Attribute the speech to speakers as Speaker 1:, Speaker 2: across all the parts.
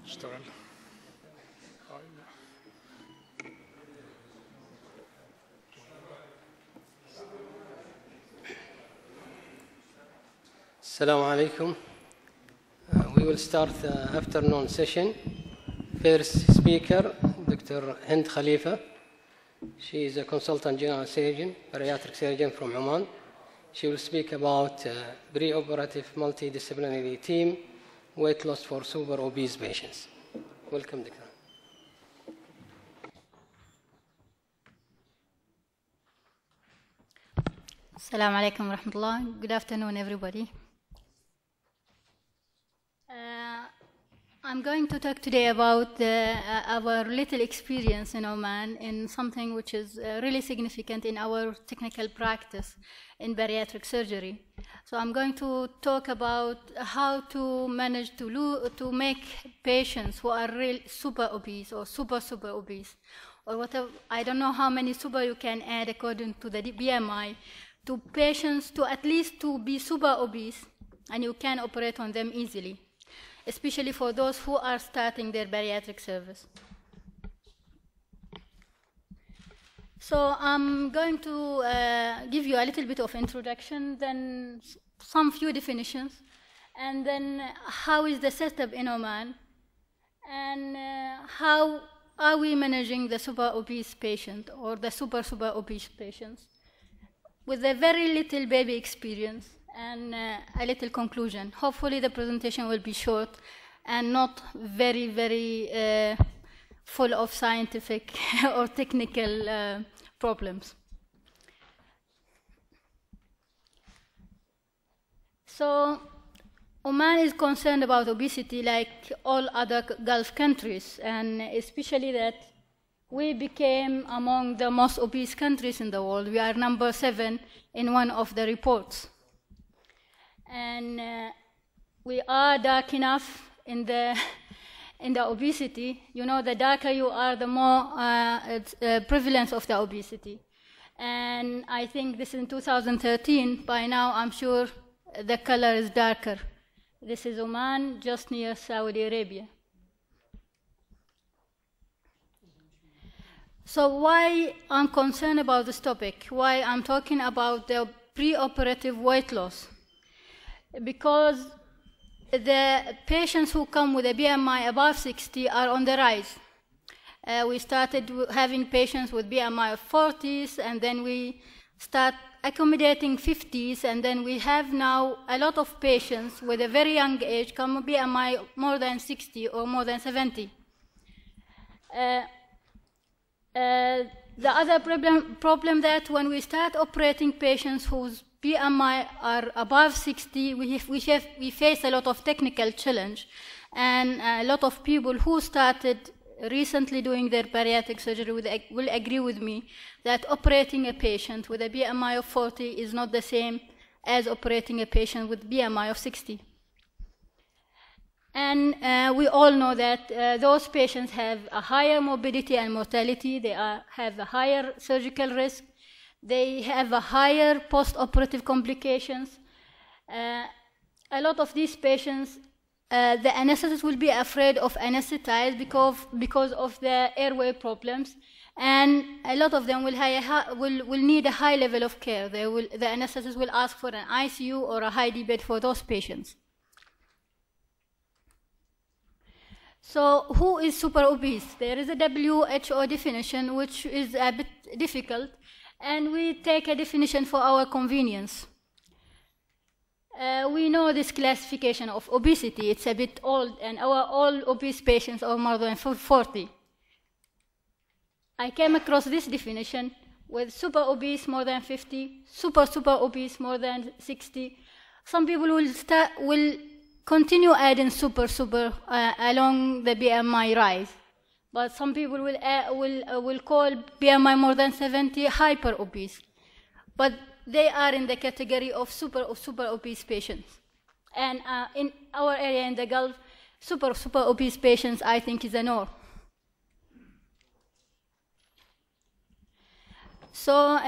Speaker 1: اشتغل.
Speaker 2: Assalamu alaikum. We will start the afternoon session. First speaker, Dr. Hind Khalifa. She is a consultant general surgeon, bariatric surgeon from Oman. She will speak about preoperative multidisciplinary team, weight loss for super obese patients. Welcome, Dr.
Speaker 3: Assalamu alaikum wa rahmatullah. Good afternoon, everybody. I'm going to talk today about our little experience in Oman in something which is really significant in our technical practice in bariatric surgery. So I'm going to talk about how to manage to make patients who are real super obese or super obese, or whatever, I don't know how many super you can add according to the BMI, to patients to at least to be super obese, and you can operate on them easily, especially for those who are starting their bariatric service. So I'm going to give you a little bit of introduction, then some few definitions, and then how is the setup in Oman, and how are we managing the super obese patient or the super obese patients with a very little baby experience and a little conclusion. Hopefully the presentation will be short and not very full of scientific or technical problems. So Oman is concerned about obesity like all other Gulf countries, and especially that we became among the most obese countries in the world. We are number 7 in one of the reports. And we are dark enough in the obesity. You know, the darker you are, the more prevalence of the obesity. And I think this is in 2013. By now, I'm sure the color is darker. This is Oman, just near Saudi Arabia. So why I'm concerned about this topic, why I'm talking about the preoperative weight loss? Because the patients who come with a BMI above 60 are on the rise. We started having patients with BMI of 40s, and then we start accommodating 50s, and then we have now a lot of patients with a very young age come with BMI more than 60 or more than 70. The other problem that when we start operating patients whose BMI are above 60, we face a lot of technical challenge, and a lot of people who started recently doing their bariatric surgery will agree with me that operating a patient with a BMI of 40 is not the same as operating a patient with BMI of 60. And we all know that those patients have a higher morbidity and mortality, they have a higher surgical risk, they have a higher post-operative complications. A lot of these patients, the anesthetist will be afraid of anesthetize because of the airway problems, and a lot of them will need a high level of care. The anesthetist will ask for an ICU or a high D bed for those patients. So who is super obese? There is a WHO definition which is a bit difficult, and we take a definition for our convenience. We know this classification of obesity, it's a bit old, and all obese patients are more than 40. I came across this definition with super obese more than 50, super obese more than 60. Some people will continue adding super along the BMI rise, but some people will call BMI more than 70 hyper obese, but they are in the category of super obese patients. And in our area in the Gulf, super obese patients, I think, is a norm. So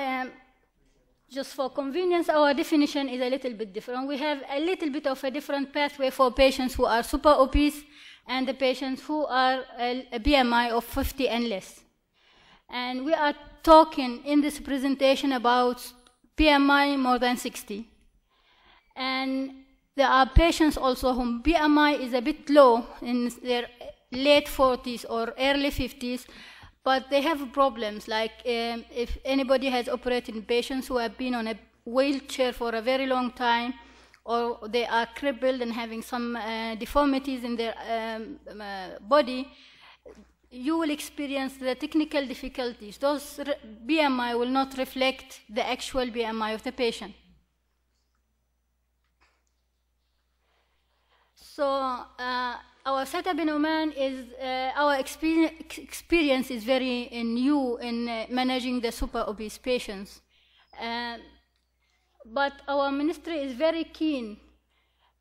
Speaker 3: just for convenience, our definition is a little bit different. We have a little bit of a different pathway for patients who are super obese and the patients who are a BMI of 50 and less. And we are talking in this presentation about BMI more than 60. And there are patients also whom BMI is a bit low in their late 40s or early 50s, but they have problems, like if anybody has operated patients who have been on a wheelchair for a very long time, or they are crippled and having some deformities in their body, you will experience the technical difficulties. Those BMI will not reflect the actual BMI of the patient. So our setup in Oman is, our experience is very new in managing the super obese patients. But our ministry is very keen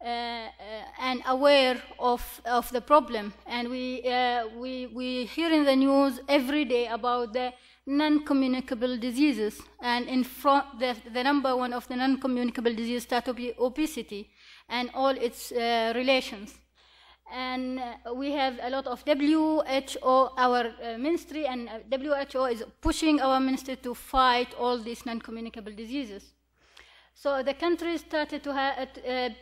Speaker 3: and aware of the problem. And we hear in the news every day about the non-communicable diseases. And in front, the number one of the non-communicable diseases starts to be obesity and all its relations. And we have a lot of WHO, our ministry, and WHO is pushing our ministry to fight all these non-communicable diseases. So the country started to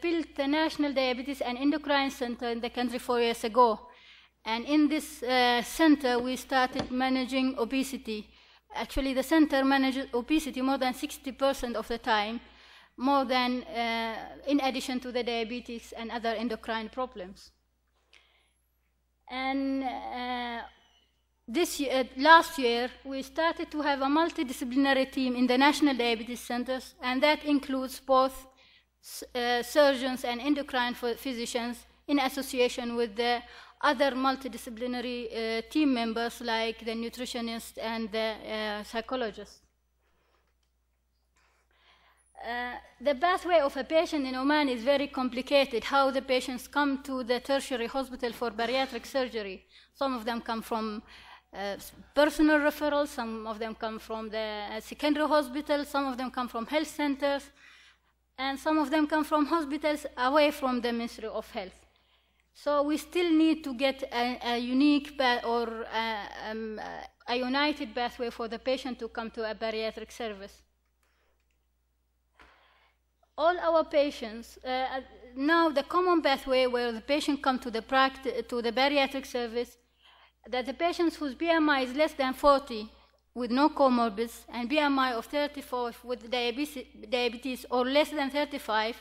Speaker 3: build the National Diabetes and Endocrine Center in the country 4 years ago. And in this center, we started managing obesity. Actually, the center manages obesity more than 60% of the time, more than in addition to the diabetes and other endocrine problems. And last year, we started to have a multidisciplinary team in the National Diabetes Centers, and that includes both surgeons and endocrine physicians in association with the other multidisciplinary team members like the nutritionists and the psychologists. The pathway of a patient in Oman is very complicated, how the patients come to the tertiary hospital for bariatric surgery. Some of them come from personal referrals, some of them come from the secondary hospital, some of them come from health centers, and some of them come from hospitals away from the Ministry of Health. So we still need to get a unique or a united pathway for the patient to come to a bariatric service. All our patients, now the common pathway where the patient comes to the bariatric service, that the patients whose BMI is less than 40 with no comorbids and BMI of 34 with diabetes or less than 35,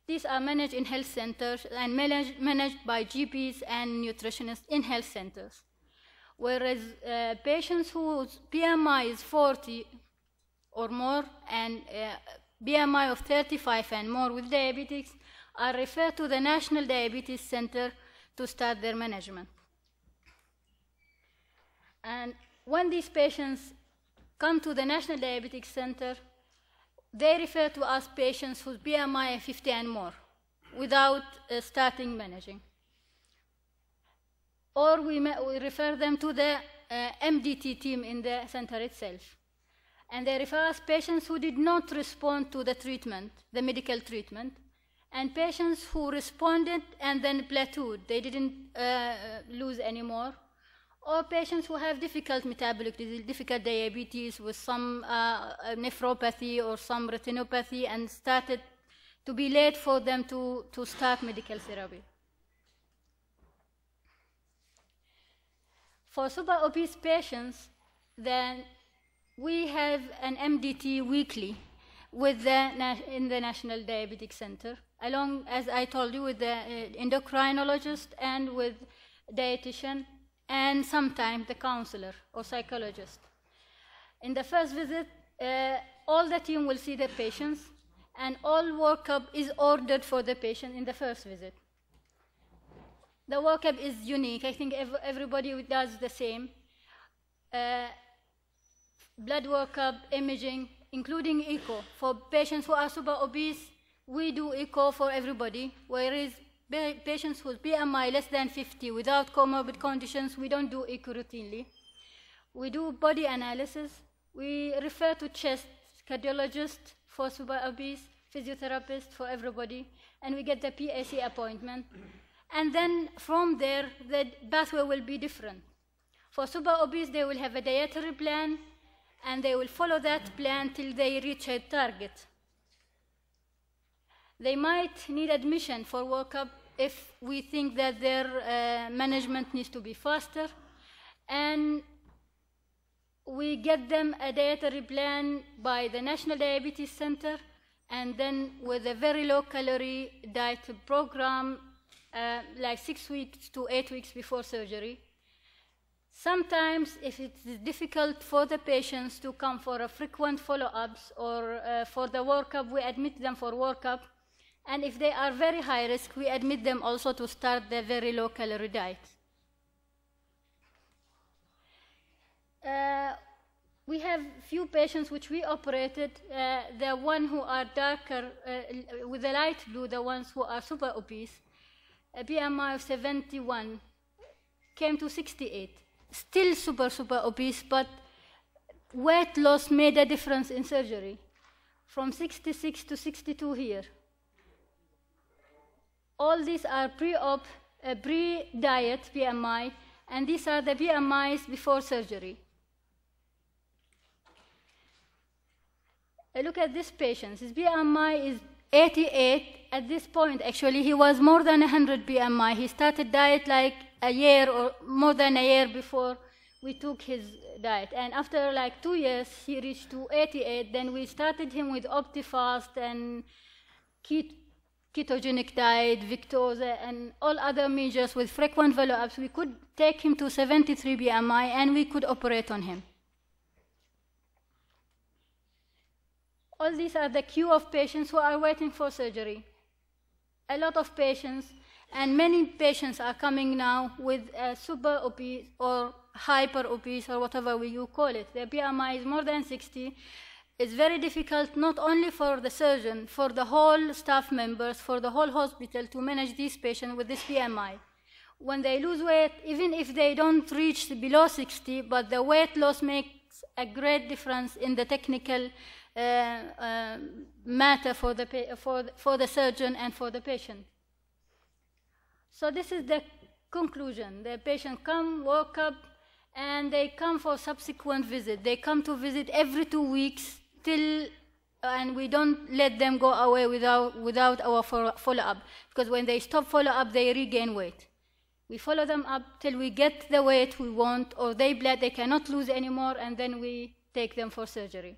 Speaker 3: these are managed in health centers and managed by GPs and nutritionists in health centers. Whereas patients whose BMI is 40 or more and BMI of 35 and more with diabetes are referred to the National Diabetes Center to start their management. And when these patients come to the National Diabetes Center, they refer to us patients whose BMI is 50 and more without starting managing. Or we refer them to the MDT team in the center itself. And they refer us patients who did not respond to the treatment, the medical treatment, and patients who responded and then plateaued. They didn't lose anymore. Or patients who have difficult metabolic disease, difficult diabetes with some nephropathy or some retinopathy, and started to be late for them to start medical therapy. For super obese patients, then we have an MDT weekly with in the National Diabetic Center, along, as I told you, with the endocrinologist and with dietitian, and sometimes the counselor or psychologist. In the first visit, all the team will see the patients, and all workup is ordered for the patient in the first visit. The workup is unique. I think everybody does the same. Blood workup, imaging, including echo. For patients who are super obese, we do echo for everybody, whereas patients whose BMI less than 50 without comorbid conditions, we don't do echo routinely. We do body analysis. We refer to chest cardiologist for super obese, physiotherapist for everybody, and we get the PAC appointment. And then from there, the pathway will be different. For super obese, they will have a dietary plan, and they will follow that plan till they reach a target. They might need admission for workup if we think that their management needs to be faster, and we get them a dietary plan by the National Diabetes Center, and then with a very low-calorie diet program, like 6 weeks to 8 weeks before surgery. Sometimes, if it's difficult for the patients to come for a frequent follow-ups or for the workup, we admit them for workup. And if they are very high risk, we admit them also to start the very low-calorie diet. We have few patients which we operated. The one who are darker, with the light blue, the ones who are super obese, a BMI of 71, came to 68. Still super obese, but weight loss made a difference in surgery. From 66 to 62 here. All these are pre-op, pre-diet BMI, and these are the BMIs before surgery. Look at this patient. His BMI is 88. At this point, actually, he was more than 100 BMI. He started diet like a year or more than a year before we took his diet. And after like 2 years, he reached to 88. Then we started him with OptiFast and ketogenic diet, Victoza, and all other measures with frequent follow-ups. We could take him to 73 BMI, and we could operate on him. All these are the queue of patients who are waiting for surgery. A lot of patients, and many patients are coming now with super obese or hyper obese or whatever you call it. Their BMI is more than 60. It's very difficult not only for the surgeon, for the whole staff members, for the whole hospital to manage these patients with this BMI. When they lose weight, even if they don't reach below 60, but the weight loss makes a great difference in the technical matter for the surgeon and for the patient. So this is the conclusion. The patient come, work up, and they come for subsequent visit. They come to visit every 2 weeks and we don't let them go away without our follow-up, because when they stop follow-up, they regain weight. We follow them up till we get the weight we want, or they cannot lose anymore, and then we take them for surgery.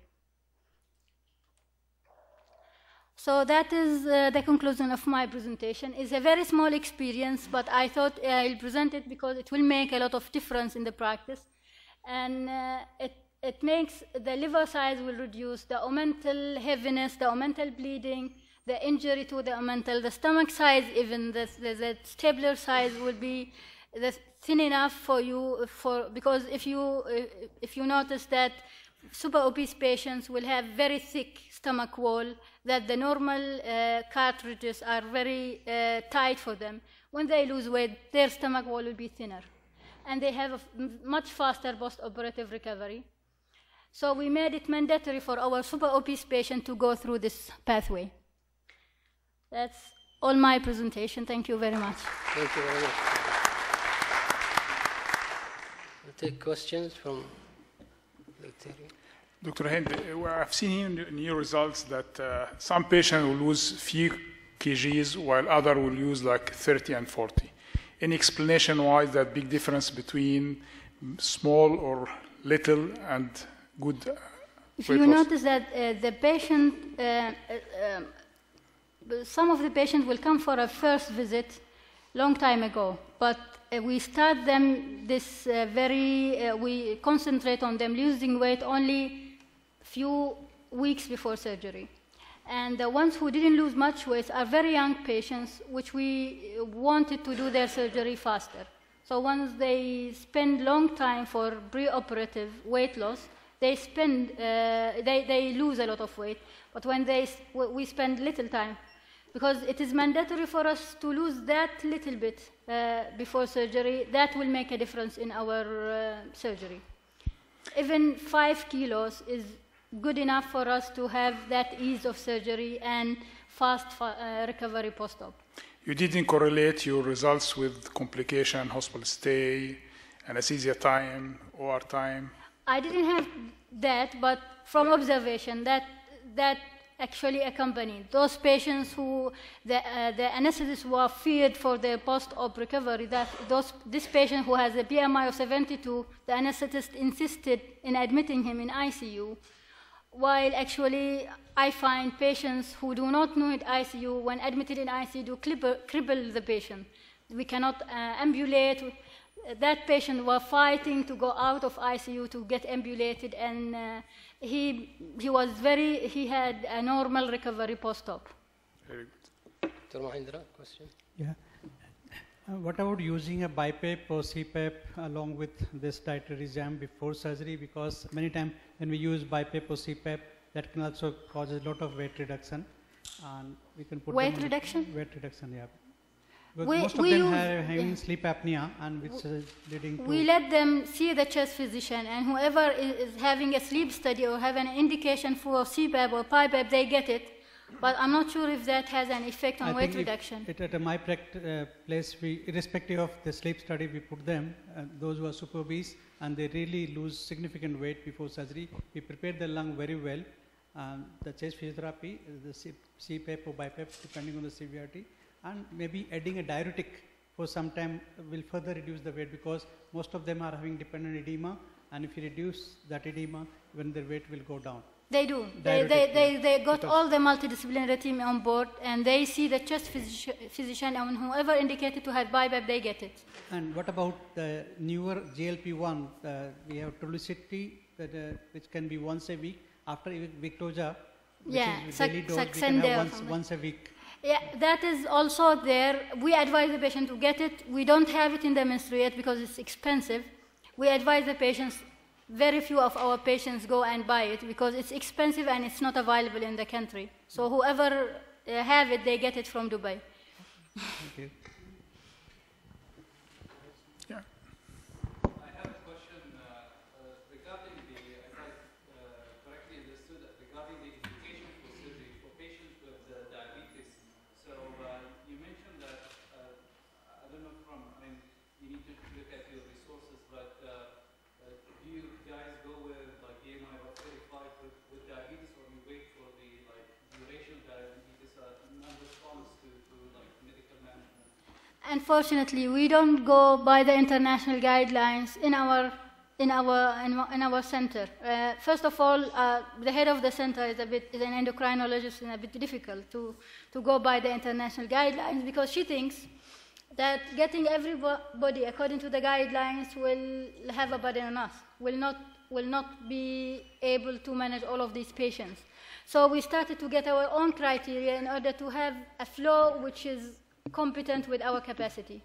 Speaker 3: So that is the conclusion of my presentation. It's a very small experience, but I thought I'll present it because it will make a lot of difference in the practice. And it makes the liver size will reduce, the omental heaviness, the omental bleeding, the injury to the omental, the stomach size, even the stapler size will be thin enough for you, because if you notice that super obese patients will have very thick stomach wall, that the normal cartridges are very tight for them. When they lose weight, their stomach wall will be thinner, and they have a much faster post-operative recovery. So we made it mandatory for our super obese patient to go through this pathway. That's all my presentation. Thank you very much.
Speaker 2: Thank you very much. We'll take questions from
Speaker 1: Dr. Hind, I've seen in your results that some patients will lose few kgs while others will lose like 30 and 40. Any explanation why that big difference between small or little and good
Speaker 3: if
Speaker 1: weight
Speaker 3: you
Speaker 1: loss?
Speaker 3: notice that the patient, some of the patients will come for a first visit long time ago, but we start them this we concentrate on them losing weight only few weeks before surgery. And the ones who didn't lose much weight are very young patients, which we wanted to do their surgery faster. So once they spend long time for preoperative weight loss, they lose a lot of weight. But when we spend little time, because it is mandatory for us to lose that little bit before surgery, that will make a difference in our surgery. Even 5 kilos is good enough for us to have that ease of surgery and fast recovery post-op.
Speaker 1: You didn't correlate your results with complication, hospital stay, anesthesia time, OR time.
Speaker 3: I didn't have that, but from observation, that actually accompanied those patients who the anesthetists were feared for their post-op recovery. This patient who has a BMI of 72, the anesthetist insisted in admitting him in ICU, while actually I find patients who do not need ICU, when admitted in ICU, cripple the patient. We cannot ambulate. That patient was fighting to go out of ICU to get ambulated, and he had a normal recovery post-op.
Speaker 1: Very good.
Speaker 2: Dr. Mahindra, question?
Speaker 4: Yeah. What about using a BiPAP or CPAP along with this dietary regime before surgery? Because many times when we use BiPAP or CPAP, that can also cause a lot of weight reduction, and we can put
Speaker 3: weight reduction.
Speaker 4: Weight reduction, yeah. Most of them are having sleep apnea, and which is leading to.
Speaker 3: We let them see the chest physician, and whoever is having a sleep study or have an indication for CPAP or PiPAP, they get it. But I'm not sure if that has an effect on weight reduction.
Speaker 4: At my place, irrespective of the sleep study, we put them, those who are super obese, and they really lose significant weight before surgery. We prepare the lung very well. The chest physiotherapy, the CPAP or BiPAP, depending on the severity, and maybe adding a diuretic for some time will further reduce the weight, because most of them are having dependent edema, and if you reduce that edema, then their weight will go down.
Speaker 3: They do. They got all the multidisciplinary team on board, and they see the chest physician, and whoever indicated to have BiPAP, they get it.
Speaker 4: And what about the newer GLP-1? We have Trulicity, which can be once a week. After Victoza, which is daily dose, we can have once a week.
Speaker 3: Yeah, that is also there. We advise the patient to get it. We don't have it in the menstruate because it's expensive. We advise the patients. Very few of our patients go and buy it because it's expensive and it's not available in the country. So whoever have it, they get it from Dubai.
Speaker 4: Thank you.
Speaker 1: Yeah.
Speaker 5: I have a question regarding the, if I correctly understood, regarding the indication for surgery for patients with diabetes. So you mentioned that, I don't know you need to look at your resources, but do you guys go with like BMI of 35 with diabetes, or you wait for the duration of diabetes, non-response to medical management?
Speaker 3: Unfortunately, we don't go by the international guidelines in our center. First of all, the head of the center is an endocrinologist, and a bit difficult to go by the international guidelines, because she thinks that getting everybody according to the guidelines will have a burden on us, will not be able to manage all of these patients. So we started to get our own criteria in order to have a flow which is competent with our capacity.